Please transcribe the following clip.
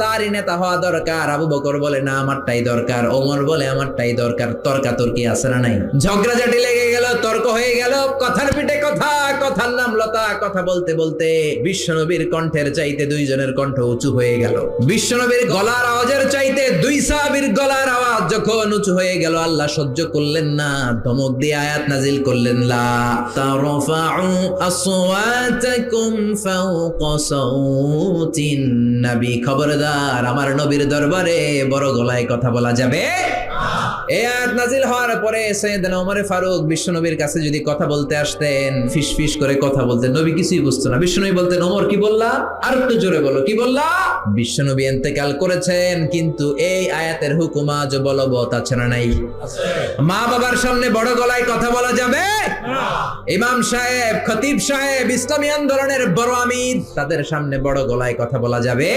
তারই নেতা হওয়া দরকার। আবু বকর বলে না আমারটাই দরকার, ওমর বলে আমারটাই দরকার। তর্কাতর্কি আছে না নাই? ঝগড়াঝাটি লেগে গেল, তর্ক হয়ে গেল, কথার পিঠে কথা, কথার নাম লতা। কথা বলতে বলতে বিশ্বনবীর কণ্ঠের চাইতে দুইজনের কণ্ঠ উঁচু হয়ে গেল। বিশ্বনবীর গলার আওয়াজের চাইতে দুই সাহাবীর গলার আওয়াজ যখন উঁচু হয়ে গেল, আল্লাহ সহ্য করলেন না, ধমক দিয়ে আয়াত নাজিল করলেন, লা তারফাউ আসওয়াতাকুম ফাওকা সাউতিন নবী। খবরদার, আমার নবীর দরবারে বড় গলায় কথা বলা যাবে না। এই আয়াত নাজিল হওয়ার পরে সাইয়েদনা ওমর ফারুক বিশ্বনবীর কাছে যদি কথা বলতে আসতেন, ফিসফিস করে কথা বলতেন, নবী কিছুই বুঝতো না। বিশ্বনবী বলতেন, ওমর কি বললা, আর একটু জোরে বলো, কি বললা? বিশ্বনবী ইন্তেকাল করেছেন, কিন্তু এই আয়াতের হুকুম আজ বলবৎ আছে না নাই? মা বাবার সামনে বড় গলায় কথা বলা যাবে না। ইমাম সাহেব, খতিব সাহেব, ইসলামী আন্দোলনের বড় আমির, তাদের সামনে বড় গলায় কথা বলা যাবে